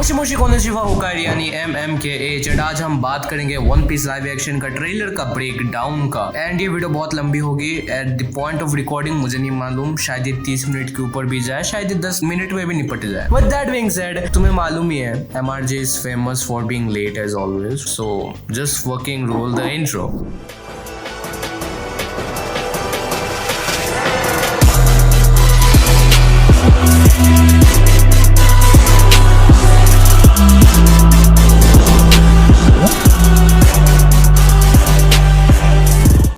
Moshi Moshi konnichiwa होकाई यानी MMKH and आज हम बात करेंगे वन पीस लाइव एक्शन का ट्रेलर का ब्रेक डाउन का। एंड ये वीडियो बहुत लंबी होगी। At the point of recording मुझे नहीं मालूम, शायद ये 30 मिनट के ऊपर भी जाए, शायद ये 10 मिनट में भी निपट जाए। With that being said, तुम्हें मालूम ही है MRJ is famous for being late as always, so just fucking roll the intro.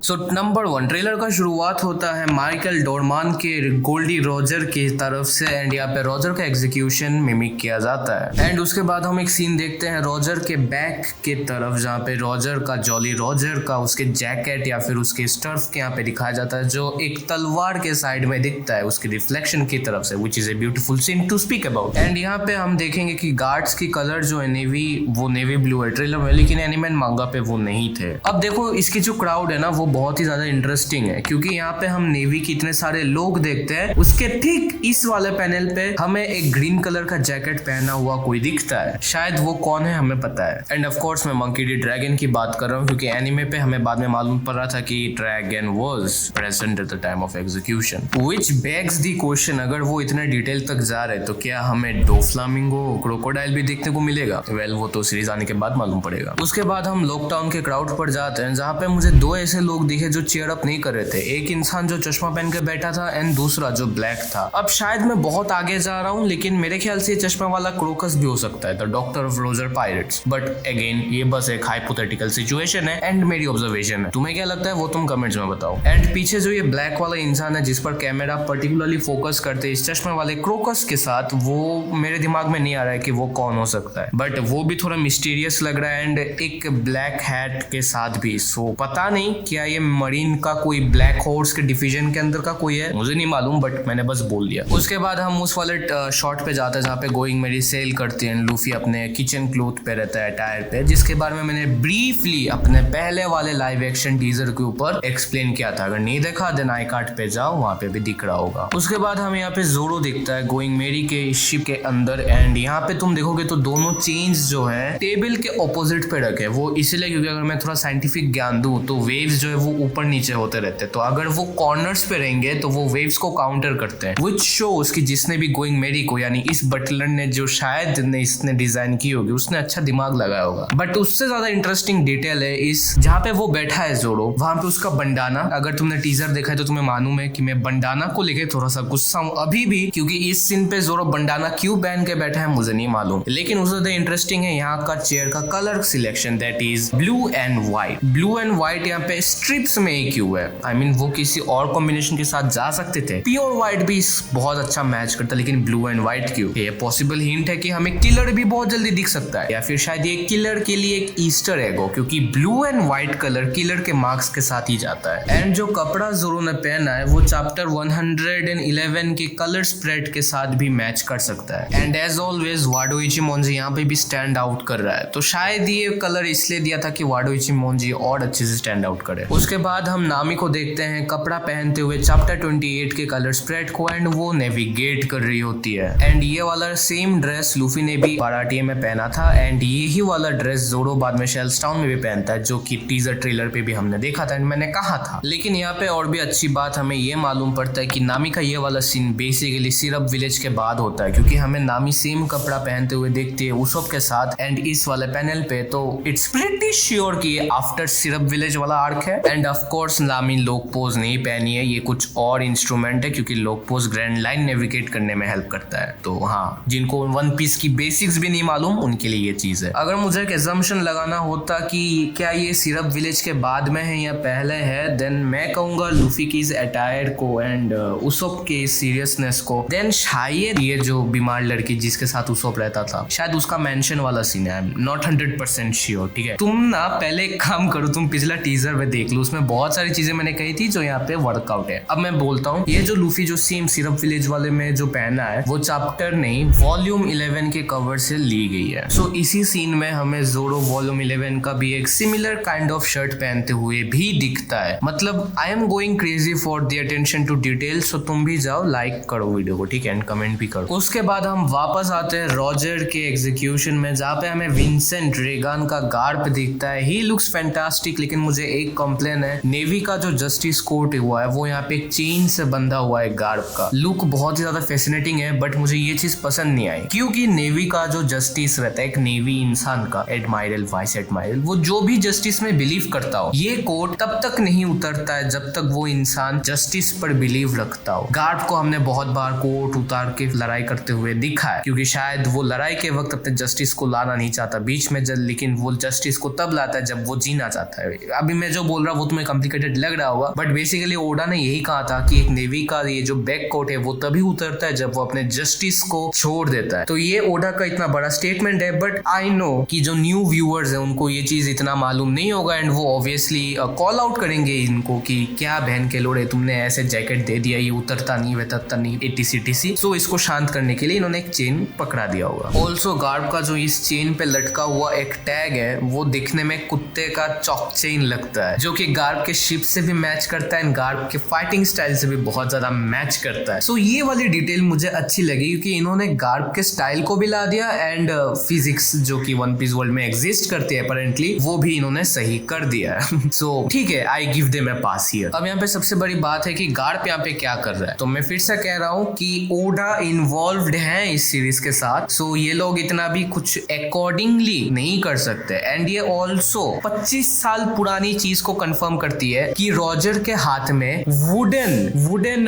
So number 1 trailer का शुरुआत होता है माइकल डोरमान के गोल्डी रॉजर की तरफ से एंड यहाँ पे रॉजर का एग्जीक्यूशन मिमिक किया जाता है। एंड उसके बाद हम एक सीन देखते हैं रॉजर के बैक की तरफ, जहाँ पे रॉजर का जॉली रॉजर का उसके जैकेट या फिर उसके स्टर्फ के यहाँ पे दिखाया जाता है, जो एक तलवार के साइड में दिखता है उसकी रिफ्लेक्शन की तरफ से, which is a beautiful scene to speak about. And यहाँ पे हम देखेंगे कि गार्ड्स की कलर जो है नेवी, वो नेवी ब्लू है ट्रेलर में, लेकिन एनिमे एंड मांगा पे वो नहीं थे। अब देखो इसकी जो क्राउड है ना वो बहुत ही ज्यादा इंटरेस्टिंग है, क्योंकि यहाँ पे हम नेवी के इतने सारे लोग देखते हैं, उसके ठीक इस वाले पैनल पे हमें एक ग्रीन कलर का जैकेट पहना हुआ कोई दिखता है, शायद वो कौन है हमें पता है। एंड ऑफ कोर्स मैं मंकी डी ड्रैगन की बात कर रहा हूँ, क्योंकि एनिमे पे हमें बाद में मालूम पड़ रहा था कि dragon was present at the time of execution, which bags the question, अगर वो इतने डिटेल तक जा रहे तो क्या हमें डोफ्लामिंगो क्रोकोडाइल भी देखने को मिलेगा? वेल वो तो सीरीज आने के बाद मालूम पड़ेगा। उसके बाद हम लॉकडाउन के क्राउड पर जाते हैं, जहाँ पे मुझे दो ऐसे लोग दिखे जो चेयर अप नहीं कर रहे थे। एक इंसान जो चश्मा पहन के बैठा था एंड दूसरा जो ब्लैक था। अब शायद मैं बहुत आगे जा रहा हूँ, लेकिन मेरे ख्याल से चश्मा वाला क्रोकस भी हो सकता है, the doctor of Roger pirates. But again ये बस एक हाइपोथेटिकल सिचुएशन है एंड मेरी ऑब्जर्वेशन है। तुम्हें क्या लगता है वो तुम कमेंट्स में बताओ। एंड पीछे जो ये ब्लैक वाला इंसान है जिस पर कैमरा पर्टिकुलरली फोकस करते इस चश्मे वाले क्रोकस के साथ, वो मेरे दिमाग में नहीं आ रहा है कि वो कौन हो सकता है, बट वो भी थोड़ा मिस्टीरियस लग रहा है एंड एक ब्लैक हैट के साथ भी। सो पता नहीं क्या ये मरीन का कोई ब्लैक हॉर्स के डिवीजन के अंदर का कोई है, मुझे नहीं मालूम, बट मैंने बस बोल दिया। उसके बाद हम उस वाले शॉट पे जाते हैं जहाँ पे गोइंग मेरी सेल करती है, लूफी अपने किचन क्लोथ पे रहता है, टायर पे, जिसके बारे में मैंने ब्रीफली अपने पहले वाले लाइव एक्शन टीजर के ऊपर एक्सप्लेन किया था। अगर नहीं देखा देन आई कार्ड पे जाओ, वहाँ पे भी दिख रहा होगा। उसके बाद हमें यहाँ पे जोरो दिखता है गोइंग मेरी के शिप के अंदर, एंड यहाँ पे तुम देखोगे तो दोनों चेन्स जो है टेबल के ऑपोजिट पे रखे, वो इसलिए क्योंकि अगर मैं थोड़ा साइंटिफिक ज्ञान दूं तो वेव्स जो है वो ऊपर नीचे होते रहते हैं, तो अगर वो कॉर्नर्स पे रहेंगे तो वो वेव्स को काउंटर करते हैं, व्हिच शोस कि जिसने भी गोइंग मेरी को, यानी इस बटलर ने जो शायद ने इसने डिजाइन की होगी, उसने अच्छा दिमाग लगाया होगा। बट उससे ज्यादा इंटरेस्टिंग डिटेल है इस जहाँ पे वो बैठा है जोरो, वहां पे उसका बंडाना, अगर तुमने टीजर देखा है तो तुम्हें मालूम है कि मैं बंडाना को लेके थोड़ा सा गुस्सा हूँ अभी भी, क्योंकि इस सीन पे जोरो बंडाना क्यों पहन के बैठा है मुझे नहीं मालूम। लेकिन उससे ज्यादा इंटरेस्टिंग है यहाँ का चेयर का colour selection, that is blue and white. Blue and white यहाँ पे स्ट्रिप्स में ही क्यों है? आई मीन वो किसी और कॉम्बिनेशन के साथ जा सकते थे, प्योर व्हाइट भी बहुत अच्छा मैच करता, लेकिन ब्लू एंड व्हाइट क्यों? ये पॉसिबल हिंट है कि हमें किलर भी बहुत जल्दी दिख सकता है, या फिर शायद ये किलर के लिए एक ईस्टर एग हो, क्योंकि blue and white colour killer के मार्क्स के साथ ही जाता है। एंड जो कपड़ा जोरो ने पहना है वो चैप्टर 111 के कलर स्प्रेड के साथ भी मैच कर सकता है। एंड एज ऑलवेज वाडो इचिमोनजी यहाँ पे भी स्टैंड आउट कर रहा है, तो शायद ये कलर इसलिए दिया था कि वाडो इचिमोनजी और अच्छे से स्टैंड आउट करे। उसके बाद हम नामी को देखते हैं कपड़ा पहनते हुए चैप्टर 28 के कलर स्प्रेड को, एंड वो नेविगेट कर रही होती है। एंड ये वाला सेम ड्रेस लूफी ने भी बाराटिए में पहना था, एंड यही वाला ड्रेस जोरो बाद में शेल्सटाउन में भी पहनता है, जो कि टीजर ट्रेलर पे भी हमने देखा था एंड मैंने कहा था। लेकिन यहाँ पे और भी अच्छी बात हमें ये मालूम पड़ता है कि नामी का ये वाला सीन बेसिकली सिरप विलेज के बाद होता है, क्योंकि हमें नामी सेम कपड़ा पहनते हुए देखती है उसोप के साथ एंड इस वाले पैनल पे, तो इट्स प्रीटी श्योर कि ये आफ्टर सिरप विलेज वाला आर्क है। एंड ऑफ कोर्स नामी लोक पोज नहीं पहनी है, ये कुछ और इंस्ट्रूमेंट है, क्योंकि लोक पोज ग्रैंड लाइन नेविगेट करने में हेल्प करता है। तो हाँ, जिनको वन पीस की बेसिक्स भी नहीं मालूम उनके लिए ये चीज है। अगर मुझे एक assumption लगाना होता कि क्या ये सिरप विलेज के बाद में है या पहले है, देन मैं कहूंगा लूफी की इस अटायर को एंड उसोप के सीरियसनेस को, देन शायद ये जो बीमार लड़की जिसके साथ उसोप रहता था, शायद उसका मेंशन वाला सीन है। I am not 100% sure. ठीक है, तुम ना पहले एक काम करो, तुम पिछला टीजर में देख लो, उसमें में बहुत सारी चीजें मैंने कही थी जो यहाँ पे वर्कआउट है। अब मैं बोलता हूँ, ये जो लूफी जो सेम सिरप विलेज वाले में जो पहना है वो चैप्टर नहीं वॉल्यूम 11 के कवर से ली गई है। सो इसी सीन में हमें जोरो वॉल्यूम 11 का भी एक सिमिलर काइंड ऑफ शर्ट पहनते हुए भी दिखता है। मतलब I am going crazy for the attention to detail, so तुम भी जाओ लाइक करो वीडियो को, ठीक है, एंड कमेंट भी करो। उसके बाद हम वापस आते हैं रॉजर के एग्जीक्यूशन में, जहाँ पे हमें विंसेंट रेगान का गार्ड दिखता है। ही लुक्स फैंटास्टिक, लेकिन मुझे एक कंप्लेन है, नेवी का जो जस्टिस कोर्ट हुआ है वो यहाँ पे एक चेन से बंधा हुआ है गार्ड का। लुक बहुत ही ज्यादा फैसिनेटिंग है, बट मुझे ये चीज पसंद नहीं आई, क्योंकि नेवी का जो जस्टिस रहता है, एक नेवी इंसान का एडमायरल, वाइस एडमायरल, वो जो भी जस्टिस में बिलीव करता हो, ये कोर्ट तब तक नहीं उतरता है जब तक वो इंसान जस्टिस पर बिलीव रखता हो। गार्ड को हमने बहुत बार कोर्ट उतार के लड़ाई करते हुए दिखा है, क्योंकि शायद वो लड़ाई के वक्त अपने जस्टिस को लाना नहीं चाहता बीच में लेकिन वो जस्टिस को तब लाता है जब वो जीना चाहता है। अभी मैं जो बोल रहा हूँ वो तुम्हें कॉम्प्लिकेटेड लग रहा होगा, बट बेसिकली ओडा ने यही कहा था कि एक नेवी का ये जो बैक कोट है वो तभी उतरता है जब वो अपने जस्टिस को छोड़ देता है। तो ये ओडा का इतना बड़ा स्टेटमेंट है, बट आई नो कि जो न्यू व्यूअर्स है उनको ये चीज इतना मालूम नहीं होगा, एंड वो ऑब्वियसली कॉल आउट करेंगे इनको कि क्या बहन के लोड़े, तुमने ऐसे जैकेट दे दिया, ये उतरता नहीं वेतरता नहीं, एटीसी। सो इसको शांत करने के लिए इन्होंने एक चेन पकड़ा दिया होगा। ऑल्सो गार्ड का जो इस चेन पे लटका हुआ एक टैग है वो दिखने में कुत्ते का चॉक चेन लगता है, जो कि गार्ड के शिप से भी मैच करता है, गार्ड के फाइटिंग स्टाइल से भी बहुत ज्यादा मैच करता है। सो ये वाली डिटेल मुझे अच्छी लगी, क्योंकि इन्होंने गार्ड के स्टाइल को भी ला दिया, एंड फिजिक्स जो कि वन पीस वर्ल्ड में एग्जिस्ट करती है अपेरेंटली, वो भी इन्होंने सही कर दिया है। सो ठीक है, I give them a pass here. अब यहाँ पे सबसे बड़ी बात है कि गार्ड यहाँ पे क्या कर रहा है। तो मैं फिर से कह रहा हूँ कि ओडा इन्वॉल्व्ड है इस सीरीज के साथ, सो ये लोग इतना भी कुछ अकॉर्डिंगली नहीं कर सकते। एंड ये ऑल्सो 25 साल पुरानी चीज को कंफर्म करती है कि रॉजर के हाथ में वुडन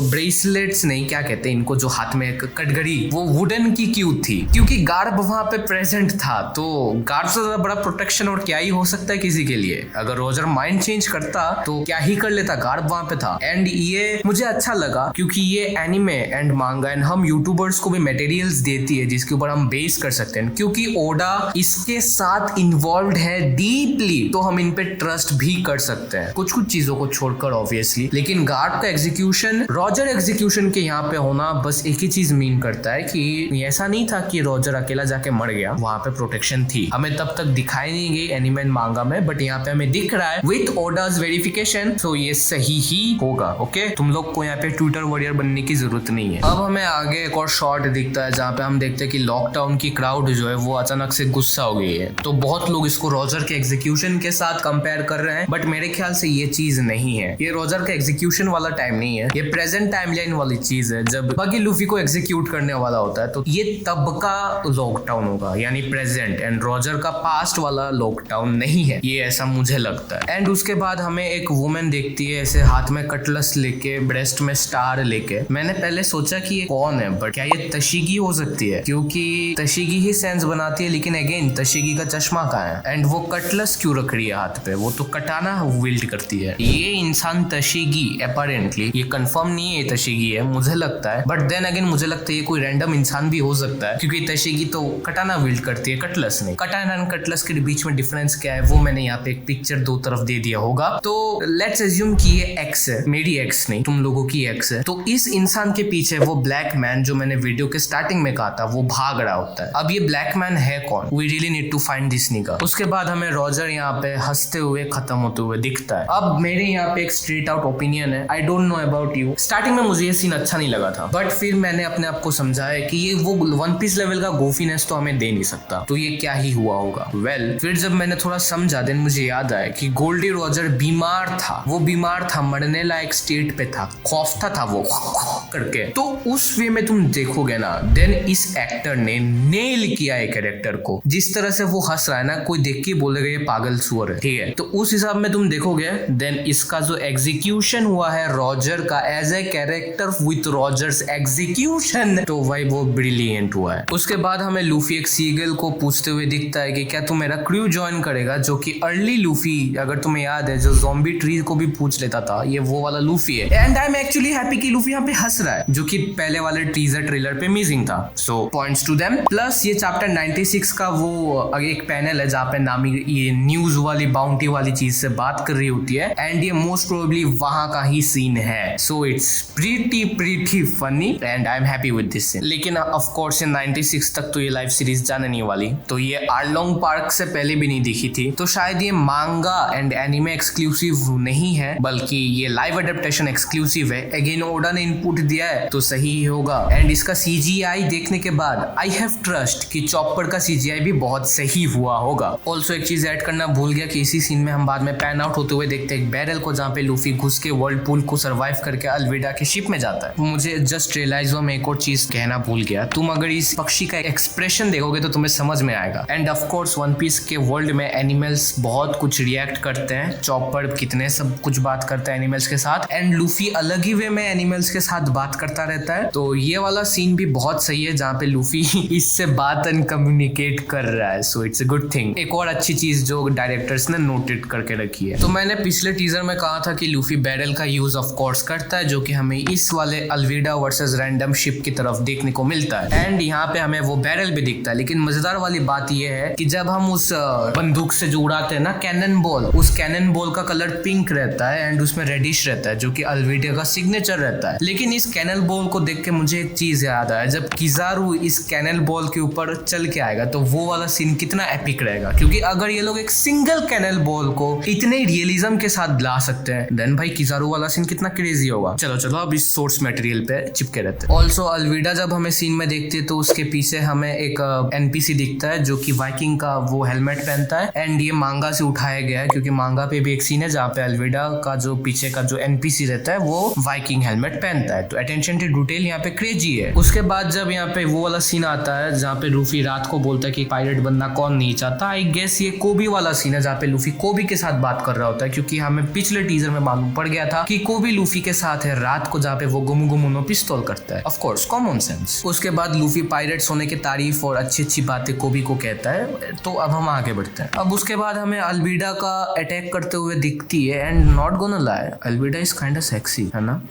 ब्रेसलेट्स नहीं, क्या कहते हैं इनको, जो हाथ में कटघड़ी, वो वुडन की क्यों थी, क्योंकि गार्ड वहां पे प्रेजेंट था। तो गार्ड से ज्यादा बड़ा प्रोटेक्शन और क्या ही हो सकता है किसी के लिए। अगर रॉजर माइंड चेंज करता तो क्या ही कर लेता, गार्ड वहां पे था। एंड ये मुझे अच्छा लगा, क्योंकि ये एनिमे एंड मांगा एंड हम यूट्यूबर्स को भी मटेरियल्स देती है जिसके ऊपर हम बेस कर सकते हैं, क्योंकि ओडा इसके साथ इन्वॉल्व है डीपली, तो हम इन पे ट्रस्ट भी कर सकते हैं कुछ चीजों को छोड़कर ऑब्वियसली। लेकिन गार्ड का एग्जीक्यूशन रॉजर एग्जीक्यूशन के यहाँ पे होना बस एक ही चीज मीन करता है कि ऐसा नहीं था कि रॉजर अकेला जाके मर गया, वहां पे प्रोटेक्शन थी, हमें तब तक दिखाई नहीं गई एनिमे एंड मांगा में, बट यहाँ पे हमें दिख रहा है विथ ओडाज वेरिफिकेशन, तो ये सही ही होगा। ओके, तुम लोग को यहाँ पे ट्विटर वॉरियर बनने की जरूरत नहीं है। अब हमें आगे एक और शॉट दिखता है जहाँ पे हम देखते हैं कि लॉकडाउन की क्राउड जो है वो अचानक से गुस्सा हो गई है। तो बहुत लोग इसको रॉजर के एग्जीक्यूशन के साथ कंपेयर कर रहे हैं, बट मेरे ख्याल से ये चीज नहीं है। ये रॉजर का एग्जीक्यूशन वाला टाइम नहीं है, ये प्रेजेंट टाइमलाइन वाली चीज है जब बगी लूफी को एग्जीक्यूट करने वाला होता है। तो ये तब का लॉकडाउन होगा, यानी प्रेजेंट, एंड रॉजर का पास्ट वाला लॉकडाउन नहीं है, ये ऐसा मुझे लगता है। एंड उसके बाद हमें एक वुमेन देखती है ऐसे हाथ में कटलस लेके, ब्रेस्ट में स्टार लेके। मैंने पहले सोचा कि ये कौन है, बट क्या ये तशीगी हो सकती है, क्योंकि तशीगी ही सेंस बनाती है, लेकिन अगेन तशीगी का चश्मा कहाँ है, एंड वो कटलस क्यों रख रही है हाथ पे, वो तो कटाना विल्ड करती है। ये इंसान तशीगी अपेरेंटली, ये कंफर्म नहीं है तशीगी है, मुझे लगता है, बट देन अगेन मुझे लगता है ये कोई रैंडम इंसान भी हो सकता है, क्योंकि तशीगी तो कटाना विल्ड करती है, कटलस नहीं। कटाना एंड कटलस के बीच में डिफरेंस क्या है वो मैंने यहाँ पे एक पिक्चर दो तरफ दे दिया होगा। तो लेट्स अज्यूम कि ये एक्स है, मेरी एक्स नहीं, तुम लोगों की एक्स है। तो इस इंसान के पीछे वो ब्लैक मैन जो मैंने वीडियो के स्टार्टिंग में कहा था वो भाग रहा होता है। अब ये ब्लैक मैन है कौन, we really need to find this nigga. उसके बाद हमें रॉजर यहाँ पे हंसते हुए खत्म होते हुए दिखता है। अब मेरे यहाँ पे एक स्ट्रेट आउट ओपिनियन है, I don't know about you, starting में मुझे ये सीन अच्छा नहीं लगा था, बट फिर मैंने अपने आप को समझाया कि ये वो वन पीस लेवल का गोफीनेस तो हमें दे नहीं सकता, तो ये क्या ही हुआ होगा। वेल, फिर जब मैंने थोड़ा समझा देन मुझे याद आया कि गोल्डी रॉजर बीमार था, वो बीमार था, मरने लायक स्टेट पे था, खौफता था वो करके। तो उस वे में तुम देखोगे ना, देन इस एक्टर ने नेल किया है कैरेक्टर को। जिस तरह से वो हंस रहा है ना, कोई देख के बोलेगा ये पागल सुअर है, ठीक है। तो उस हिसाब में तुम देखोगे, देन इसका जो एग्जीक्यूशन हुआ है रॉजर का as a character with Roger's execution, तो भाई वो ब्रिलियंट हुआ है। उसके बाद हमें लूफी एक सीगल को पूछते हुए दिखता है कि क्या तू मेरा क्रू ज्वाइन करेगा, जो कि अर्ली लूफी, अगर तुम्हें याद है, जो ज़ॉम्बी ट्री को भी पूछ लेता था, ये वो वाला लूफी है। And I am actually happy कि लूफी यहाँ पे हंस रहा है, जो कि पहले वाले टीजर ट्रेलर पे अमेजिंग था। सो पॉइंट्स टू देम। प्लस ये चैप्टर 96 का वो एक पैनल है जहाँ पे नामी ये न्यूज वाली बाउंटी वाली चीज से बात बात कर रही होती है एंड ये मोस्ट प्रोबेबली वहां का ही सीन है। So it's pretty funny and I am happy with this scene. लेकिन ऑफ कोर्स इन 96 तक तो ये लाइव सीरीज जाने नहीं वाली, तो ये आर्लोंग पार्क से पहले भी नहीं दिखी थी, तो शायद ये मांगा एंड एनिमे एक्सक्लूसिव नहीं है बल्कि ये लाइव अडेप्टेशन एक्सक्लूसिव है। अगेन ओडा ने इनपुट दिया है तो सही ही होगा। एंड इसका सीजीआई देखने के बाद आई हैव ट्रस्ट कि चॉपर का सीजीआई भी बहुत सही हुआ होगा। ऑल्सो एक चीज ऐड करना भूल गया कि इसी सीन में हम बाद में पैन आउट होते हुए देखते हैं एक बैरल को जहाँ पे लूफी घुस के वर्ल्ड पूल को सर्वाइव करके अल्विडा के शिप में जाता है। मुझे जस्ट रियलाइज हुआ मैं एक और चीज कहना भूल गया। तुम अगर इस पक्षी का एक्सप्रेशन देखोगे तो तुम्हें समझ में आएगा। And of course One Piece के वर्ल्ड में एनिमल्स बहुत कुछ रिएक्ट करते हैं। चॉपर कितने सब कुछ बात करता है एनिमल्स के साथ एंड लूफी अलग ही वे में एनिमल्स के साथ बात करता रहता है। तो ये वाला सीन भी बहुत सही है जहाँ पे लूफी इससे बात एंड कम्युनिकेट कर रहा है। So it's a good thing. एक और अच्छी चीज जो डायरेक्टर्स ने नोटेड करके रखी है, तो मैंने पिछले टीजर में कहा था कि लूफी बैरल का यूज ऑफ कोर्स करता है जो कि हमें इस वाले अल्विडा वर्सेस रैंडम शिप की तरफ देखने को मिलता है। एंड यहाँ पे हमें वो बैरल भी दिखता है। लेकिन मजेदार वाली बात यह है कि जब हम उस बंदूक से जो उड़ाते हैं ना कैनन बॉल, उस कैनन बॉल का कलर पिंक रहता है एंड उसमें रेडिश रहता है जो कि अल्विडा का सिग्नेचर रहता है। लेकिन इस कैनल बॉल को देख के मुझे एक चीज याद आया, जब किजारू इस कैनल बॉल के ऊपर चल के आएगा तो वो वाला सीन कितना एपिक रहेगा। क्योंकि अगर ये लोग एक सिंगल कैनल बॉल को इतने रियलिज्म के साथ ला सकते हैं देन भाई किजारू वाला सीन कितना क्रेजी होगा। चलो अब इस सोर्स मटेरियल पे चिपके रहते हैं। ऑल्सो अल्विडा जब हमें सीन में देखते हैं तो उसके पीछे हमें एक एनपीसी दिखता है जो कि वाइकिंग का वो हेलमेट पहनता है एंड ये मांगा से उठाया गया है क्योंकि मांगा पे भी एक सीन है जहाँ पे अल्विडा का जो पीछे का जो एनपीसी रहता है वो वाइकिंग हेलमेट पहनता है। तो अटेंशन टू डिटेल यहाँ पे क्रेजी है। उसके बाद जब यहाँ पे वो वाला सीन आता है जहाँ पे लूफी रात को बोलता है कि पायलट बनना कौन नहीं चाहता, आई गेस ये कोबी वाला सीन है जहाँ पे लूफी कोबी के साथ बात कर रहा होता है। क्योंकि हमें पिछले टीजर में मालूम पड़ गया था कि कोबी लूफी के साथ है रात को जहाँ पे वो गुमुगुमुनो पिस्तौल करता है। Of course common sense. उसके बाद लूफी पायलट्स होने की तारीफ और अच्छी बातें कोबी को कहता है। तो अब हम आगे बढ़ते हैं। अब उसके बाद हमें अल्विडा का अटैक करते हुए दिखती है एंड नॉट गोना लाई अल्विडा इज काइंड ऑफ सेक्सी, है ना।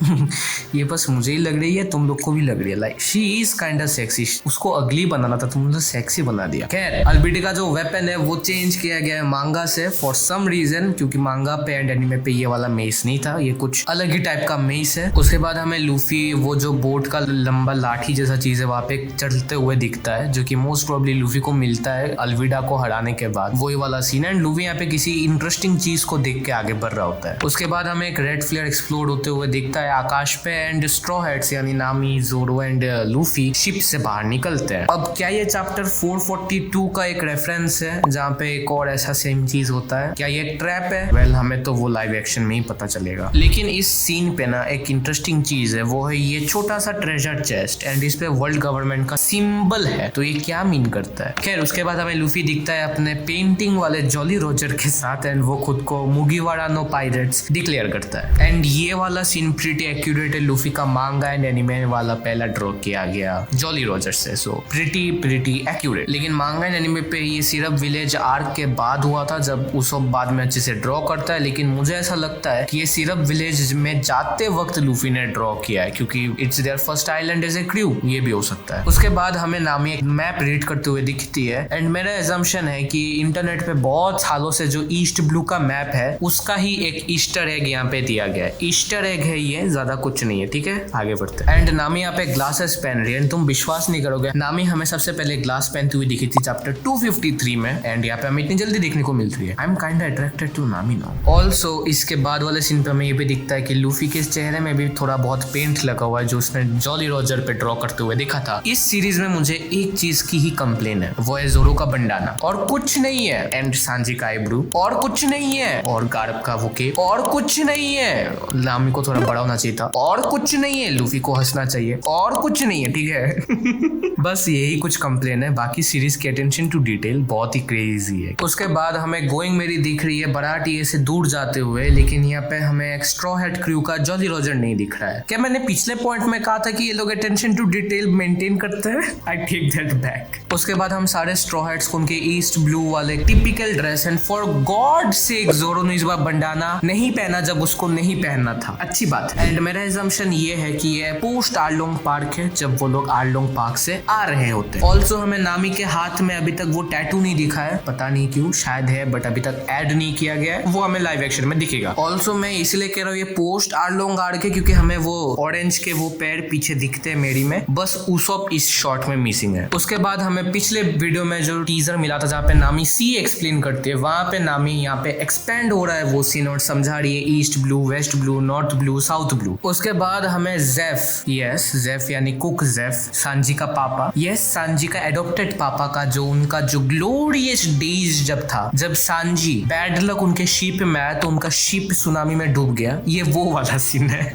ये बस मुझे ही लग रही है, तुम लोग को भी लग रही है। Like she is kind of sexy. उसको अगली बनाना था, तुमने सेक्सी बना दिया। खैर अल्विडा का जो वेपन है वो चेंज किया गया है मांगा से फॉर सम रीजन, क्योंकि मांगा पे एंड एनिमे पे ये वाला मेस नहीं था, ये कुछ अलग ही टाइप का मेस है। उसके बाद हमें लूफी वो जो बोट का लंबा लाठी जैसा चीज है वहां पे चढ़ते हुए दिखता है जो कि मोस्ट प्रोबेबली लूफी को मिलता है अल्विडा को हराने के बाद। वही वाला सीन है एंड लूफी यहाँ पे किसी इंटरेस्टिंग चीज को देख के आगे बढ़ रहा होता है। उसके बाद हमें एक रेड फ्लेयर एक्सप्लोड होते हुए दिखता है आकाश पे एंड स्ट्रॉ हैट्स यानी नामी, जोरो एंड लूफी शिप से बाहर निकलते हैं। अब क्या ये चैप्टर 442 का एक रेफरेंस है जहाँ पे एक और ऐसा सेम चीज होता है? क्या ये एक ट्रैप है? वेल हमें तो वो लाइव एक्शन में ही पता चलेगा। लेकिन इस सीन पे ना एक इंटरेस्टिंग चीज है, वो है ये छोटा सा ट्रेजर चेस्ट एंड इस पे वर्ल्ड गवर्नमेंट का सिंबल है। तो ये क्या मीन करता है? खैर उसके बाद हमें लूफी दिखता है अपने पेंटिंग वाले जॉली रोजर के साथ एंड वो खुद को मुगिवारा नो पायरेट्स डिक्लेयर करता है। एंड ये वाला सीन प्रीटी एक्यूरेट है। लूफी का मांगा एंड एनिमे वाला पहला ड्रॉ किया गया जॉली रोजर से, सो प्रीटी एक्यूरेट। लेकिन मांगा एंड एनिमे पे ये सिर्फ विलेज आर्क के बाद हुआ था जब उसको बाद में अच्छे से ड्रॉ करता है। लेकिन मुझे ऐसा लगता है कि ये सिर्फ विलेज में जाते वक्त लूफी ने ड्रॉ किया है क्योंकि it's their first island as a crew, ये भी हो सकता है। उसके बाद हमें नामी एक मैप रीड करते हुए दिखती है एंड मेरा एजम्पशन है कि इंटरनेट पे बहुत सालों से जो ईस्ट ब्लू का मैप है उसका ही एक ईस्टर एग यहाँ पे दिया गया है। ईस्टर एग है ये, ज्यादा कुछ नहीं है। ठीक है आगे बढ़ते हैं। एंड नामी यहाँ पे ग्लासेस पहन रही है एंड तुम विश्वास नहीं करोगे, नामी हमें सबसे पहले ग्लास पहनती हुई दिखी थी चैप्टर 253 में एंड यहाँ पे हमें इतनी जल्दी देखने को मिल रही है। I am kind attracted to Nami now. Also इसके बाद वाले सीन पे हमें ये भी दिखता है कि लूफी के चेहरे में भी थोड़ा बहुत पेंट लगा हुआ है जो उसने जॉली रोजर पे ड्रॉ करते हुए देखा था। इस सीरीज में मुझे एक चीज की ही कंप्लेन है, वो है जोरो का बंडाना और कुछ नहीं है, एंड सांजी का आईब्रू और कुछ नहीं है, और गार्ब का वो केप और कुछ नहीं है। नामी को थोड़ा बड़ा होना चाहिए था और कुछ नहीं है। लूफी को हंसना चाहिए और कुछ नहीं है। ठीक है बस यही कुछ कंप्लेन है, बाकी सीरीज की अटेंशन टू डिटेल बहुत ही क्रेजी है। उसके बाद हमें गोइंग मेरी दिख रही है बराटिए से दूर जाते हुए, लेकिन यहाँ पे हमें एक स्ट्रॉ हैट क्रू का जॉली रोजर नहीं दिख रहा है। क्या मैंने पिछले पॉइंट में कहा था कि ये लोग अटेंशन टू डिटेल मेंटेन करते हैं? I take that back. उसके बाद हम सारे स्ट्रॉ हैट्स को उनके ईस्ट ब्लू वाले typical dress and for God sake Zoro ने इस बार बंडाना नहीं पहना जब उसको नहीं पहनना था। अच्छी बात है। एंड मेरा एजम्पशन ये है कि ये पोस्ट आर्लोंग पार्क है जब वो लोग आर्लोंग पार्क से आ रहे होते हैं। ऑल्सो हमें नामी के हाथ में अभी तक वो टैटू नहीं दिखा है, पता नहीं क्यों, शायद है बट अभी तक ऐड नहीं किया गया है वो हमें लाइव एक्शन में दिखेगा। ऑल्सो मैं इसलिए कह रहा हूँ ये पोस्ट आर्लोंग आर्क के, क्योंकि हमें वो ऑरेंज के वो पैर पीछे दिखते हैं मेरी में, बस उसॉप इस शॉट में मिसिंग है। उसके बाद हमें पिछले वीडियो में जो टीजर मिला था जहाँ पे नामी सी एक्सप्लेन करती है, वहां पे नामी यहाँ पे एक्सपेंड हो रहा है वो सीन और समझा रही है East Blue, West Blue, North Blue, South Blue. उसके बाद हमें जेफ, यस जेफ यानी कुक जेफ, सांजी का पापा, यस सांजी का एडॉप्टेड पापा का जो उनका जो ग्लोरियस डेज जब था, जब सांजी बैड लक उनके शिप में आया तो उनका शिप सुनामी में डूब गया, ये वो वाला सीन है।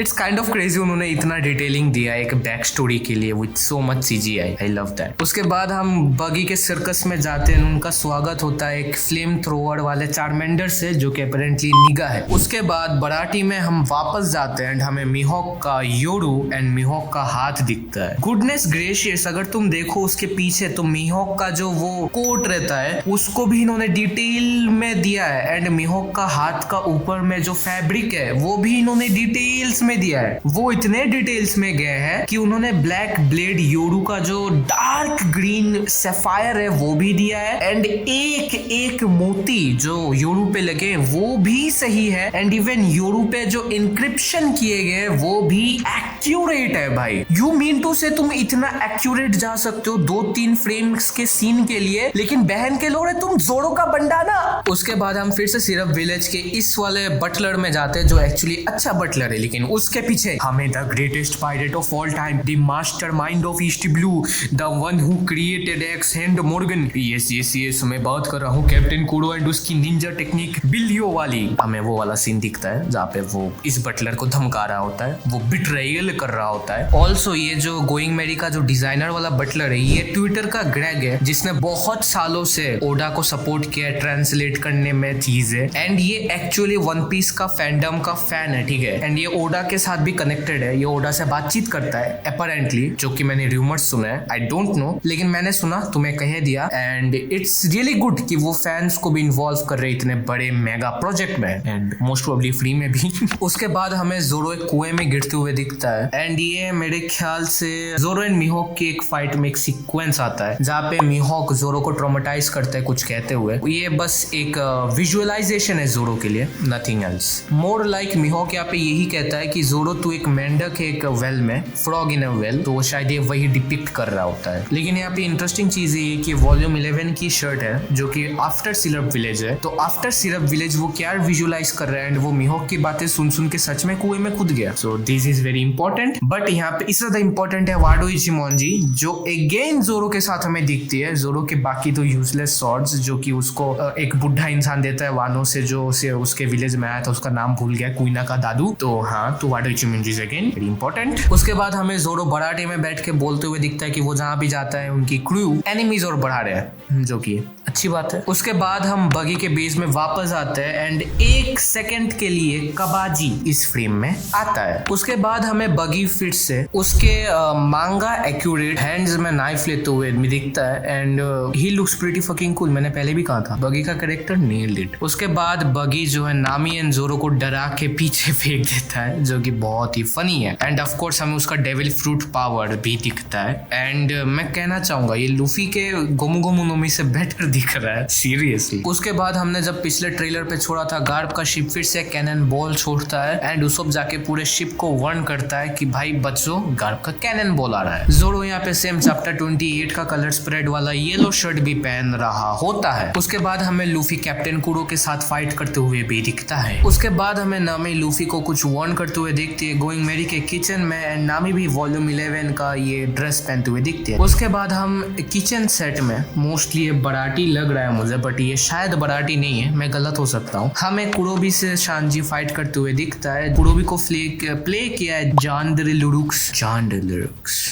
इट्स काइंड ऑफ क्रेजी, उन्होंने इतना डिटेलिंग दिया एक बैक स्टोरी के लिए with so much CGI, I love that. उसके बाद हम बगी के सर्कस में जाते हैं, उनका स्वागत होता है एक फ्लेम थ्रोअर वाले चार्मेंडर से जो कि अपेरेंटली निगा है। उसके बाद बराटी में हम वापस जाते हैं एंड हमें मिहोक का योरू एंड मिहोक का हाथ दिखता है। गुडनेस ग्रेशियस, अगर तुम देखो उसके पीछे तो मिहोक का जो वो कोट रहता है उसको भी इन्होंने डिटेल में दिया है एंड मिहोक का हाथ का ऊपर में जो फैब्रिक है वो भी इन्होंने डिटेल्स में दिया है। वो इतने डिटेल्स में गए हैं कि उन्होंने ब्लैक ब्लेड योरू का जो डार्क ग्रीन सैफायर है वो भी दिया है एंड एक एक मोती जो योरू पे लगे वो भी सही है एंड इवन योरू पे जो इंक्रिप्शन किए गए वो भी एक्यूरेट है भाई। यू मीन टू से तुम इतना एक्यूरेट जा सकते हो 2-3 फ्रेम्स के सीन के लिए, लेकिन बहन के लोड़े तुम जोरो का बंडा ना। उसके बाद हम फिर से सिर्फ विलेज के इस वाले बटलर में जाते हैं जो एक्चुअली अच्छा बटलर है, लेकिन उसके पीछे हमें the greatest pirate of all time, the mastermind of east blue, the one who created x hand Morgan, yes मैं बात कर रहा हूँ कैप्टन कुरो एंड उसकी निंजा टेक्निक बिलियो वाली। हमें वो वाला सीन दिखता है जहाँ पे वो इस बटलर को धमका रहा होता है, वो बिट्रेयल कर रहा होता है। ऑल्सो ये जो गोइंग मैरी का जो डिजाइनर वाला बटलर है ये ट्विटर का ग्रेग है जिसने बहुत सालों से ओडा को सपोर्ट किया है ट्रांसलेट करने में चीजें एंड ये एक्चुअली वन पीस का फैंडम का फैन है, ठीक है, एंड ये ओडा के साथ भी कनेक्टेड है, ये ओडा से बातचीत करता है अपेरेंटली, जो कि मैंने रूमर्स सुना है, आई डोंट नो, लेकिन मैंने सुना तुम्हें कह दिया एंड इट्स रियली गुड कि वो फैंस को भी इन्वॉल्व कर रहे इतने बड़े मेगा प्रोजेक्ट में एंड मोस्ट प्रोबेबली फ्री में भी। उसके बाद हमें जोरो एक कुएं में गिरते हुए दिखता है एंड ये मेरे ख्याल से जोरो एंड मिहोक की एक फाइट में एक सीक्वेंस आता है जहाँ पे मिहोक जोरो को ट्रॉमेटाइज करता है कुछ कहते हुए। ये बस एक विजुअलाइजेशन है जोरो के लिए, नथिंग एल्स। मोर लाइक मिहोक यहाँ पे यही कहता है कि जोरो तू एक मेंढक है एक वेल में, फ्रॉग इन अ वेल, तो वो शायद ये वही डिपिक्ट कर रहा होता है। लेकिन यहाँ पे इंटरेस्टिंग चीज ये कि वॉल्यूम 11 की शर्ट है जो कि आफ्टर सिरप विलेज है, तो आफ्टर सिरप विलेज वो क्या विजुअलाइज कर रहा है एंड वो मिहोक की बातें सुन सुन के सच में कुएं में कूद गया। So this is very important, but यहाँ पे इससे ज्यादा इंपॉर्टेंट है वाडो इचिमोनजी जो अगेन जोरो के साथ हमें दिखती है। जोरो के बाकी तो यूजलेस स्वॉर्ड्स जो कि उसको एक बुढ़ा इंसान देता है वानो से जो उसे उसके विलेज में आया था, उसका नाम भूल गया, कुइना का दादू, तो हाँ, तो वाडो इचिमोनजी इज अगेन वेरी इंपॉर्टेंट। उसके बाद हमें जोरो बराटे में बैठ के बोलते हुए दिखता है कि वो जहाँ भी जाता है उनकी क्रू एनिमीज और बढ़ा रहे हैं, जो कि अच्छी बात है। उसके बाद हम बगी के बेस में वापस आते हैं एंड एक सेकंड के लिए कबाजी इस फ्रेम में आता है। उसके बाद हमें बगी फिर से उसके मांगा एक्यूरेट हैंड्स में नाइफ लेते हुए दिखता है and he looks pretty fucking cool. मैंने पहले भी कहा था बगी का कैरेक्टर नेल्ड इट। उसके बाद बगी जो है नामी एंड जोरो को डरा के पीछे फेंक देता है जो कि बहुत ही फनी है एंड ऑफ कोर्स हमें उसका डेविल फ्रूट पावर भी दिखता है एंड मैं कहना चाहूंगा ये लूफी के गोमू गोमू नोमी से बेटर दिख रहा है सीरियसली। उसके बाद हमने जब पिछले ट्रेलर पे छोड़ा था गार्प का शिप फिर से कैनन बॉल छोड़ता है एंड उसको जाके पूरे शिप को वार्न करता है कि भाई बच्चों गार्प का कैनन बॉल आ रहा है। जोरो यहाँ पे सेम चैप्टर 28 का कलर स्प्रेड वाला येलो शर्ट भी पहन रहा होता है। उसके बाद हमें लूफी कैप्टन कुरो के साथ फाइट करते हुए भी दिखता है। उसके बाद हमें नामी लूफी को कुछ वार्न करते हुए दिखती है गोइंग मैरी के किचन में एंड नामी भी वॉल्यूम 11 का ये ड्रेस पहनते हुए दिखती है। उसके बाद हम किचन सेट में मोस्टली ये बराटी लग रहा है मुझे, बट ये शायद बराटी नहीं है, मैं गलत हो सकता हूँ। हमें कुरोबी से शांजी फाइट करते हुए दिखता है। कुरोबी को प्ले किया है जांडरे लुरुक्स।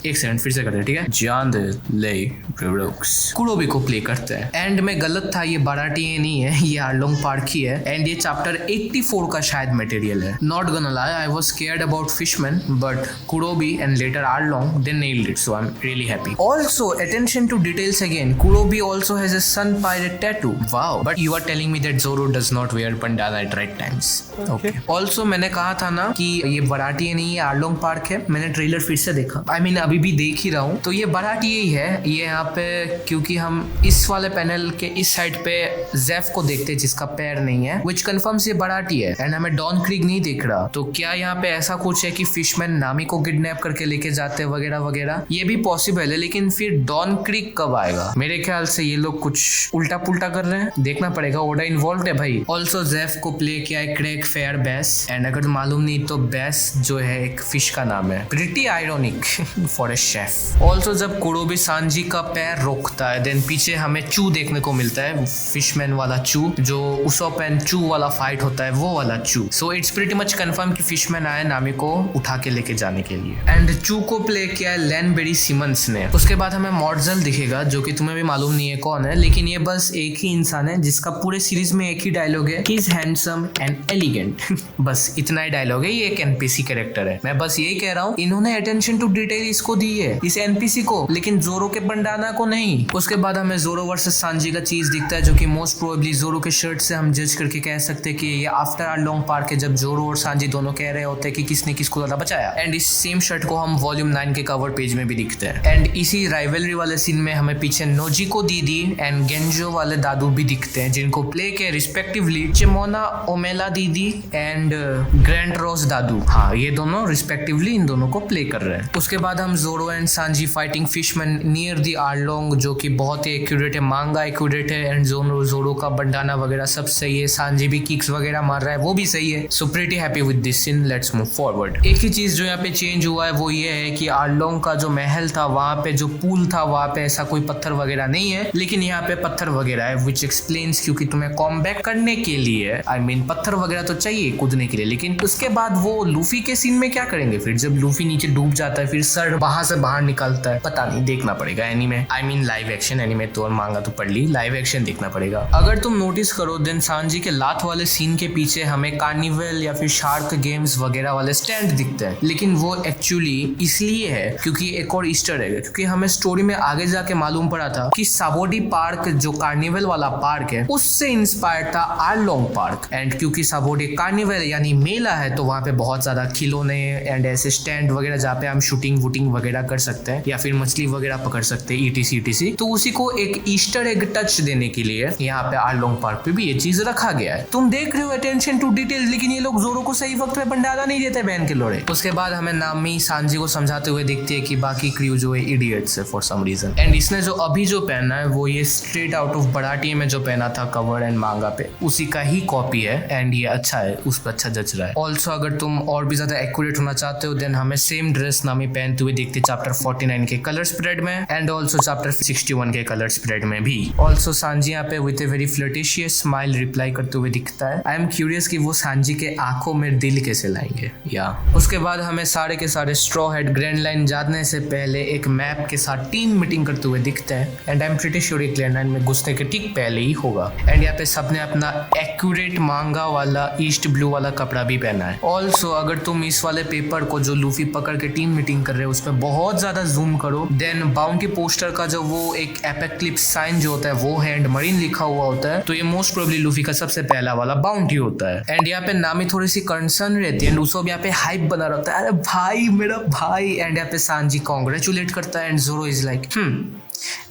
एक सेकंड फिर से करते हैं, ठीक है, जांडरे लुरुक्स कुरोबी को प्ले करते हैं एंड मैं गलत था, ये बराटी नहीं है, ये आर्लोंग पार्क ही है एंड ये चैप्टर 84 का शायद मटेरियल है। Not gonna lie, I was scared about fishmen, but Kurobi and later Arlong, they nailed it, so I'm really happy. Also, attention to details again. Kurobi also has a sun pirate tattoo. Wow. But you are telling me that Zoro does not wear bandana at right times. Okay. Also, मैंने कहा था ना कि ये बराटिए नहीं है, आर्लोंग park है। मैंने ट्रेलर फिर से देखा, I mean अभी भी देख ही रहा हूँ। तो ये बराटिए ही है। ये यहाँ पे क्योंकि हम इस वाले पैनल के इस साइड पे जेफ को देखते हैं जिसका पैर नहीं है, which confirms ये बराटी है। एंड हमें डॉन क्रीग नहीं दिख रहा। तो क्या यहाँ पे ऐसा कुछ है कि फिशमैन नामी को किडनैप करके लेके जाते वगैरह वगैरह? ये भी पॉसिबल है, लेकिन फिर डॉन क्रीग कब आएगा? मेरे ख्याल से ये लोग कुछ उल्टा पुल्टा कर रहे हैं, देखना पड़ेगा। ओडा इन्वॉल्व है भाई। ऑल्सो जेफ को प्ले किया है क्रेग फेयर बेस, एंड अगर मालूम नहीं तो बेस जो है एक फिश का नाम है। Pretty ironic for a chef. Also जब कुरोबी सांजी का पैर रोकता है, देन पीछे हमें चू देखने को मिलता है, फिशमैन वाला चू, जो उसोप एंड चू वाला फाइट होता है, वो वाला चू। सो इट्स प्रीटी मच कंफर्म कि फिशमैन आया नामी को उठा के लेके जाने के लिए। एंड चू को प्ले किया है लैनबेरी सिमंस ने। उसके बाद हमें मॉर्जल दिखेगा, जो कि तुम्हें भी मालूम नहीं है कौन है, लेकिन ये बस एक ही इंसान है जिसका पूरे सीरीज में एक ही डायलॉग है, he is handsome and elegant. बस इतना ही डायलॉग है। ये एक एनपीसी कैरेक्टर है। मैं बस यही कह रहा हूँ, इन्होंने अटेंशन टू डिटेल इसको दी है, इस एनपीसी को, लेकिन जोरो के बंडाना को नहीं। उसके बाद हमें जोरो वर्सेस सांजी का चीज दिखता है, जो कि मोस्ट प्रोबेबली जोरो के शर्ट से हम जज करके कह सकते हैं कि ये आफ्टर आर्लोंग पार्क है, जब जोरो और सांजी दोनों कह रहे होते हैं कि किसने किसको ज्यादा बचाया। एंड इस सेम शर्ट को हम वॉल्यूम 9 के कवर पेज में भी दिखते हैं। एंड इसी राइवलरी वाले सीन में हमें पीछे नोजिको दीदी एंड गेंजो वाले दादू भी दिखते हैं, जिनको प्ले किया रिस्पेक्टिवली चिमोना ओमेला दीदी एंड ग्रैंड रोज दादू। हाँ, ये दोनों रिस्पेक्टिवली इन दोनों को प्ले कर रहे हैं। उसके बाद हम Zoro and Sanji fighting fishman near the Arlong, जो कि बहुत ही एक्यूरेट है, मांगा एक्यूरेट है। एंड जोरो का बंडाना वगैरह सब सही है, सांजी भी किक्स वगैरह मार रहा है, वो भी सही है। So pretty happy with this scene. Let's move forward. एक ही चीज जो यहाँ पे चेंज हुआ है वो ये है कि आर्लोंग का जो महल था, वहां पे जो पूल था, वहां पे ऐसा कोई पत्थर वगैरह नहीं है, लेकिन यहाँ पे पत्थर वगैरह है, विच एक्सप्लेन्स क्योंकि तुम्हें कॉम्बैक करने के लिए पत्थर वगैरह तो चाहिए कूदने के लिए। लेकिन उसके बाद वो लूफी के सीन में क्या करेंगे फिर, जब लूफी नीचे डूब जाता है, फिर सर वहां से बाहर निकलता है, पता नहीं, देखना पड़ेगा। एनीमे लाइव एक्शन, एनीमे तो मांगा तो पढ़ ली, लाइव एक्शन देखना पड़ेगा। अगर तुम नोटिस करो, देन सांजी के लात वाले सीन के पीछे हमें कार्निवल या फिर शार्क गेम्स वगैरह वाले स्टैंड दिखते हैं, लेकिन वो एक्चुअली इसलिए है क्योंकि एक और ईस्टर है, क्योंकि हमें स्टोरी में आगे जाके मालूम पड़ा था कि साबोडी पार्क जो कार्निवल वाला पार्क है, उससे इंस्पायर्ड था आर्लोंग पार्क। एंड क्योंकि साबोडी कार्निवल यानी मेला है, तो वहां पे बहुत ज्यादा खिलौने एंड ऐसे स्टैंड वगैरह जहाँ पे हम शूटिंग वूटिंग वगैरह कर सकते हैं या फिर मछली वगैरह पकड़ सकते हैं, ETC। तो उसी को एक ईस्टर एग टच देने के लिए यहाँ पे आर्लोंग पार्क पे भी ये चीज रखा गया है। तुम देख रहे हो अटेंशन टू डिटेल, लेकिन ये लोग जोरो को सही वक्त पे बंडाना नहीं देते बहन के लोड़े। उसके बाद हमें नामी सांजी को समझाते हुए दिखती है कि बाकी क्रू जो है इडियट्स है फॉर सम रीजन। एंड इसने जो अभी जो पहना है वो ये स्ट्रेट आउट ऑफ बराटी में जो पहना था कवर एंड मांगा पे, उसी का ही कॉपी है। एंड ये अच्छा है, उस पर अच्छा जच रहा है। ऑल्सो अगर तुम और भी ज्यादा एक्यूरेट होना चाहते हो, देन हमें सेम ड्रेस नामी पहनते हुए दिखती है चैप्टर 49 के कलर स्प्रेड में, एंड ऑल्सो चैप्टर 61 के कलर स्प्रेड में भी। ऑल्सो सांजी यहाँ पे with a very flirtatious smile reply करते हुए दिखता है। आई एम क्यूरियस कि वो सांजी के आंखों में दिल कैसे लाएंगे। या उसके बाद हमें सारे के सारे स्ट्रॉ हेड ग्रैंड लाइन जाने से पहले एक मैप के साथ टीम मीटिंग करते हुए दिखते हैं। And I am pretty sure ये ग्रैंड लाइन में घुसने के ठीक पहले ही होगा। एंड यहाँ पे सबने अपना एक्यूरेट मांगा वाला ईस्ट ब्लू वाला कपड़ा भी पहना है। ऑल्सो अगर तुम इस वाले पेपर को जो लूफी पकड़ के टीम मीटिंग कर रहे हो उसमें बहुत ज्यादा जूम करो, देन बाउंटी पोस्टर का जो वो एक एपेक्लिप्स साइन जो होता है वो है एंड मरीन लिखा हुआ होता है, तो ये मोस्ट प्रोबेबली लूफी का सबसे पहला वाला बाउंटी होता है। एंड यहाँ पे नामी थोड़ी सी कंसर्न रहती है एंड उसको भी यहाँ पे हाइप बना रहता है, अरे भाई मेरा भाई। एंड यहाँ पे सांजी कांग्रेचुलेट करता है एंड जोरो इज लाइक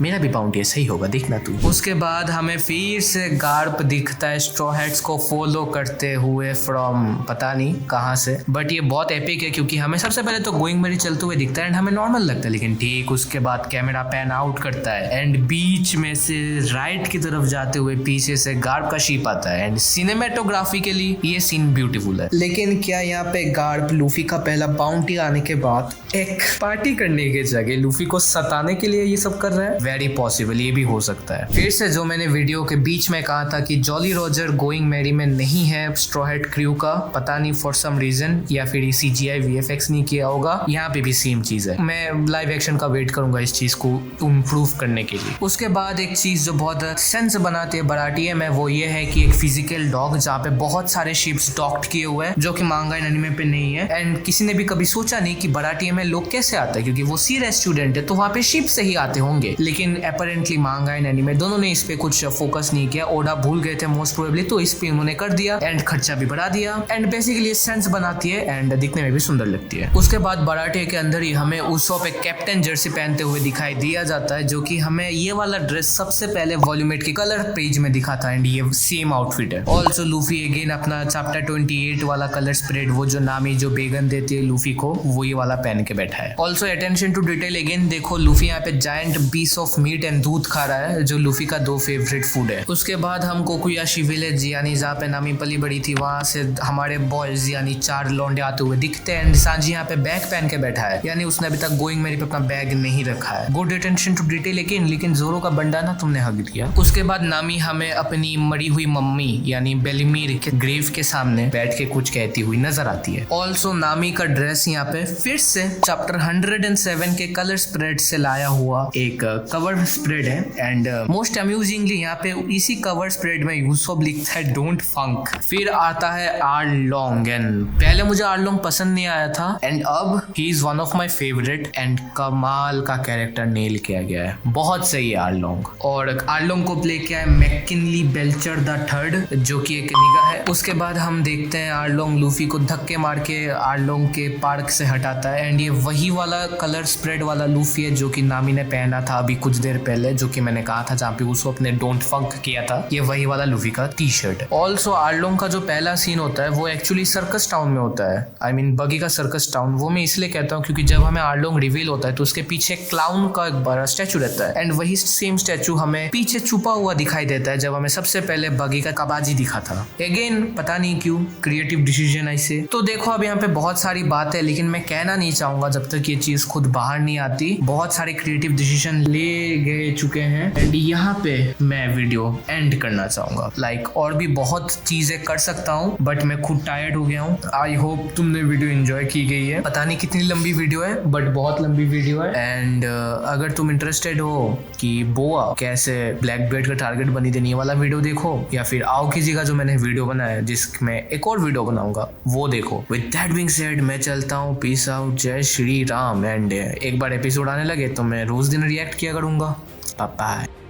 मेरा भी बाउंटी सही होगा, देखना तू। उसके बाद हमें फिर से गार्प दिखता है स्ट्रॉ हैट्स को फॉलो करते हुए फ्रॉम पता नहीं कहाँ से, बट ये बहुत एपिक है क्योंकि हमें सबसे पहले तो गोइंग मेरी चलते हुए दिखता है एंड हमें नॉर्मल लगता है, लेकिन ठीक उसके बाद कैमरा पैन आउट करता है एंड बीच में से राइट की तरफ जाते हुए पीछे से गार्प का शीप आता है एंड सिनेमेटोग्राफी के लिए ये सीन ब्यूटीफुल है। लेकिन क्या यहाँ पे गार्प लूफी का पहला बाउंटी आने के बाद एक पार्टी करने के जगह लूफी को सताने के लिए ये सब कर रहा है, वेरी पॉसिबल ये भी हो सकता है। फिर से जो मैंने वीडियो के बीच में कहा था कि जॉली रॉजर गोइंग मैरी में नहीं है स्ट्रॉ हैट क्रू का, पता नहीं फॉर सम रीजन, या फिर CGI VFX नहीं किया होगा, यहाँ पे भी सेम चीज है। मैं लाइव एक्शन का वेट करूंगा इस चीज को इम्प्रूव करने के लिए। उसके बाद एक चीज जो बहुत सेंस बनाती है बराटिए में, वो ये है कि एक फिजिकल डॉग जहाँ पे बहुत सारे शिप्स डॉक्ड किए हुए हैं, जो कि मांगा इन एनिमे पे नहीं है। एंड किसी ने भी कभी सोचा नहीं कि बराटिए में लोग कैसे आते हैं, क्योंकि वो सीरियस स्टूडेंट है तो वहाँ पे शिप से ही आते होंगे, लेकिन अपेरेंटली मांगा एंड एनिमे दोनों ने इस पे कुछ फोकस नहीं किया। ओडा भूल गए थे मोस्ट प्रोबेबली, तो इस पे उन्होंने कर दिया एंड खर्चा भी बढ़ा दिया। एंड बेसिकली सेंस बनाती है एंड दिखने में भी सुंदर लगती है। उसके बाद बराटे के अंदर ही हमें उसॉप एक कैप्टन जर्सी पहनते हुए दिखाई दिया जाता है, जो कि हमें ये वाला ड्रेस सबसे पहले वॉल्यूम 8 के कलर पेज में दिखा था एंड ये सेम आउटफिट है। ऑल्सो लूफी अगेन अपना चैप्टर 28 वाला कलर स्प्रेड, वो जो नामी जो बेगन देती है लूफी को, वो ये वाला पहन के बैठा है। Also attention to detail again, देखो लूफी यहाँ पे giant piece of meat and दूध खा रहा है, जो लूफी का 2 फेवरेट फूड है। उसके बाद हम कोकुयाशी विलेज यानी जहाँ पे नामी पली बड़ी थी, वहां से हमारे बॉयज यानी 4 लौंडे आते हुए दिखते हैं। सांजी यहाँ पे बैग पहन के बैठा है, यानी उसने अभी तक गोइंग मेरी पे अपना बैग नहीं रखा है। गुड अटेंशन टू डिटेल लेकिन जोरो का बंडा ना तुमने हक दिया। उसके बाद नामी हमें अपनी मरी हुई मम्मी यानी बेलिमीर के ग्रेव के सामने बैठ के कुछ कहती हुई नजर आती है। ऑल्सो नामी का ड्रेस यहाँ पे फिर से चैप्टर 107 के कलर स्प्रेड से लाया हुआ एक कवर स्प्रेड है। एंड मोस्ट अम्यूजिंगली यहाँ पे इसी कवर स्प्रेड में यूसुफ लिखता है डोंट फंक। फिर आता है आर्लोंग एंड पहले मुझे आर्लोंग पसंद नहीं आया था एंड अब he is one of my favourite and कमाल का कैरेक्टर नेल किया गया है, बहुत सही है आर्लोंग। और आर्लोंग को प्ले किया है मैकिनली बेल्चर द थर्ड, जो कि एक निगा है। उसके बाद हम देखते हैं आर्लोंग लूफी को धक्के मार के आर्लोंग के पार्क से हटाता है एंड ये वही वाला कलर स्प्रेड वाला लूफी है जो कि नामी ने पहना था अभी कुछ देर पहले, जो कि मैंने कहा था जहाँ पे उसको अपने डोंट फंक किया था, ये वही वाला लूफी का टी-शर्ट। ऑल्सो आर्लोंग का जो पहला सीन होता है वो एक्चुअली सर्कस टाउन में होता है, आई मीन बगी का सर्कस टाउन। वो मैं इसलिए कहता हूँ क्योंकि जब हमें आर्लोंग रिवील होता है तो उसके पीछे क्लाउन का एक बड़ा स्टैचू रहता है एंड वही सेम स्टैचू हमें पीछे छुपा हुआ दिखाई देता है जब हमें सबसे पहले बगी का कबाजी दिखा था। अगेन पता नहीं क्यों क्रिएटिव डिसीजन ऐसे। तो देखो अब यहाँ पे बहुत सारी बात है, लेकिन मैं कहना नहीं चाहूंगा जब तक ये चीज खुद बाहर नहीं आती। बहुत सारे क्रिएटिव डिसीजन ले गए चुके हैं एंड यहाँ पे मैं वीडियो एंड करना चाहूंगा। लाइक और भी बहुत चीजें कर सकता हूँ बट मैं खुद टायर्ड हो गया हूँ। आई होप तुमने वीडियो एंजॉय की गई है। पता नहीं कितनी लंबी वीडियो है बट बहुत लंबी वीडियो है। एंड अगर तुम इंटरेस्टेड हो कि बोआ कैसे ब्लैक बेल्ट का टारगेट बनी देने वाला वीडियो देखो, या फिर आओ की जगह जो मैंने वीडियो बनाया जिसमें एक और वीडियो बनाऊंगा वो देखो। विद दैट बीइंग सेड मैं चलता हूँ, पीस आउट, जय श्री राम। एंड एक बार एपिसोड आने लगे तो मैं रोज दिन रिएक्ट किया करूंगा। Bye bye.